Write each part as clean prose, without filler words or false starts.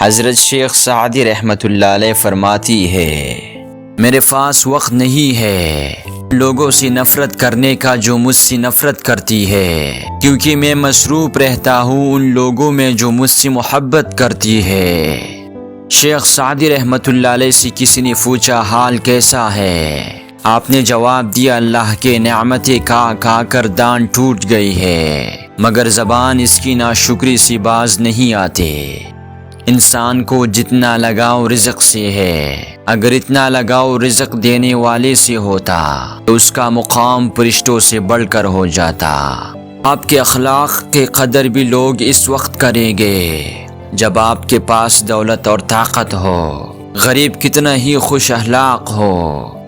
حضرت شیخ سعدی رحمۃ اللہ علیہ فرماتی ہے، میرے پاس وقت نہیں ہے لوگوں سے نفرت کرنے کا جو مجھ سے نفرت کرتی ہے، کیونکہ میں مصروف رہتا ہوں ان لوگوں میں جو مجھ سے محبت کرتی ہے۔ شیخ سعدی رحمۃ اللہ علیہ سے کسی نے پوچھا حال کیسا ہے؟ آپ نے جواب دیا، اللہ کے نعمتیں کھا کر دان ٹوٹ گئی ہے، مگر زبان اس کی ناشکری سے باز نہیں آتے۔ انسان کو جتنا لگاؤ رزق سے ہے، اگر اتنا لگاؤ رزق دینے والے سے ہوتا تو اس کا مقام فرشتوں سے بڑھ کر ہو جاتا۔ آپ کے اخلاق کی قدر بھی لوگ اس وقت کریں گے جب آپ کے پاس دولت اور طاقت ہو۔ غریب کتنا ہی خوش اخلاق ہو،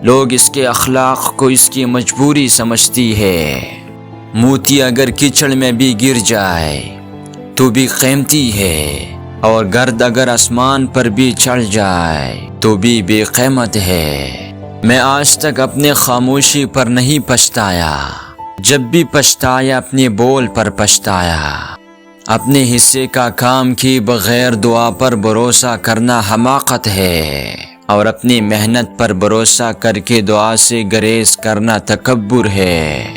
لوگ اس کے اخلاق کو اس کی مجبوری سمجھتی ہے۔ موتی اگر کیچڑ میں بھی گر جائے تو بھی قیمتی ہے، اور گرد اگر آسمان پر بھی چڑھ جائے تو بھی بے قیمت ہے۔ میں آج تک اپنے خاموشی پر نہیں پچھتایا، جب بھی پچھتایا اپنے بول پر پچھتایا۔ اپنے حصے کا کام کی بغیر دعا پر بھروسہ کرنا حماقت ہے، اور اپنی محنت پر بھروسہ کر کے دعا سے گریز کرنا تکبر ہے۔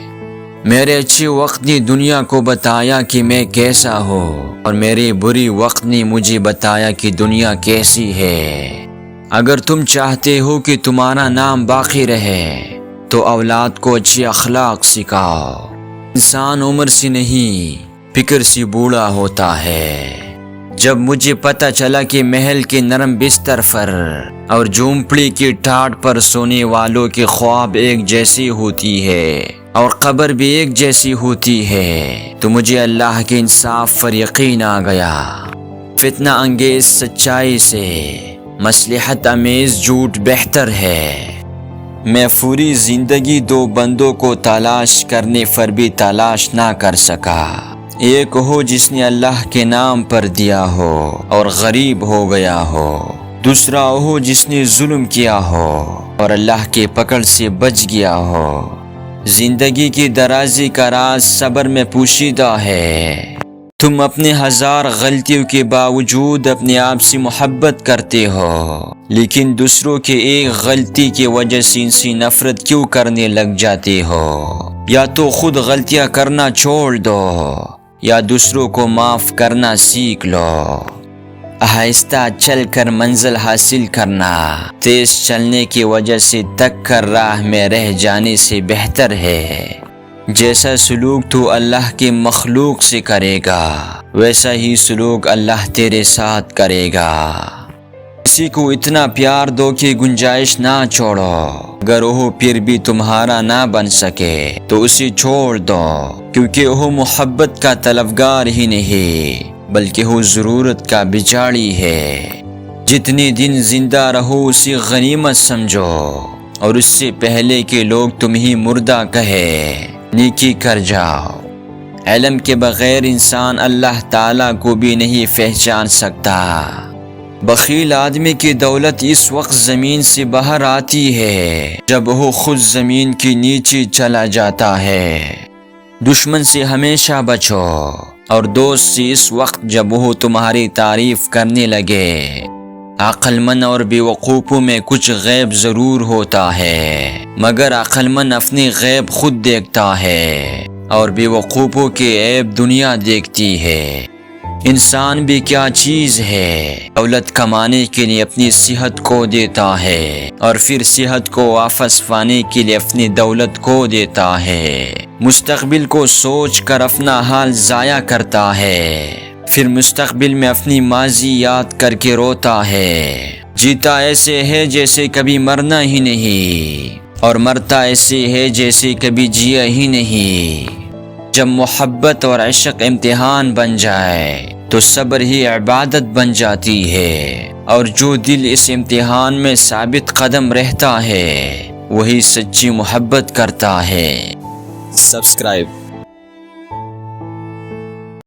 میرے اچھے وقت نے دنیا کو بتایا کہ میں کیسا ہوں، اور میرے بری وقت نے مجھے بتایا کہ دنیا کیسی ہے۔ اگر تم چاہتے ہو کہ تمہارا نام باقی رہے تو اولاد کو اچھے اخلاق سکھاؤ۔ انسان عمر سے نہیں فکر سے بوڑھا ہوتا ہے۔ جب مجھے پتہ چلا کہ محل کے نرم بستر پر اور جھونپڑی کی ٹاٹ پر سونے والوں کے خواب ایک جیسی ہوتی ہے اور قبر بھی ایک جیسی ہوتی ہے، تو مجھے اللہ کے انصاف پر یقین آ گیا۔ فتنہ انگیز سچائی سے مصلحت امیز جھوٹ بہتر ہے۔ میں پوری زندگی دو بندوں کو تلاش کرنے پر بھی تلاش نہ کر سکا۔ ایک ہو جس نے اللہ کے نام پر دیا ہو اور غریب ہو گیا ہو، دوسرا ہو جس نے ظلم کیا ہو اور اللہ کے پکڑ سے بچ گیا ہو۔ زندگی کی درازی کا راز صبر میں پوشیدہ ہے۔ تم اپنے ہزار غلطیوں کے باوجود اپنے آپ سے محبت کرتے ہو، لیکن دوسروں کے ایک غلطی کی وجہ سے ان سے نفرت کیوں کرنے لگ جاتے ہو؟ یا تو خود غلطیاں کرنا چھوڑ دو یا دوسروں کو معاف کرنا سیکھ لو۔ آہستہ چل کر منزل حاصل کرنا تیز چلنے کی وجہ سے تک کر راہ میں رہ جانے سے بہتر ہے۔ جیسا سلوک تو اللہ کے مخلوق سے کرے گا، ویسا ہی سلوک اللہ تیرے ساتھ کرے گا۔ کسی کو اتنا پیار دو کہ گنجائش نہ چھوڑو، اگر وہ پھر بھی تمہارا نہ بن سکے تو اسے چھوڑ دو، کیونکہ وہ محبت کا طلبگار ہی نہیں بلکہ وہ ضرورت کا بچاڑی ہے۔ جتنی دن زندہ رہو اسے غنیمت سمجھو، اور اس سے پہلے کہ لوگ تمہیں مردہ کہے نیکی کر جاؤ۔ علم کے بغیر انسان اللہ تعالیٰ کو بھی نہیں پہچان سکتا۔ بخیل آدمی کی دولت اس وقت زمین سے باہر آتی ہے جب وہ خود زمین کے نیچے چلا جاتا ہے۔ دشمن سے ہمیشہ بچو، اور دوست سے اس وقت جب وہ تمہاری تعریف کرنے لگے۔ عقل مند اور بے وقوفوں میں کچھ غیب ضرور ہوتا ہے، مگر عقل مند اپنی غیب خود دیکھتا ہے، اور بے وقوفوں کے عیب دنیا دیکھتی ہے۔ انسان بھی کیا چیز ہے، دولت کمانے کے لیے اپنی صحت کو دیتا ہے، اور پھر صحت کو واپس پانے کے لیے اپنی دولت کو دیتا ہے۔ مستقبل کو سوچ کر اپنا حال ضائع کرتا ہے، پھر مستقبل میں اپنی ماضی یاد کر کے روتا ہے۔ جیتا ایسے ہے جیسے کبھی مرنا ہی نہیں، اور مرتا ایسے ہے جیسے کبھی جیا ہی نہیں۔ جب محبت اور عشق امتحان بن جائے تو صبر ہی عبادت بن جاتی ہے، اور جو دل اس امتحان میں ثابت قدم رہتا ہے وہی سچی محبت کرتا ہے۔ سبسکرائب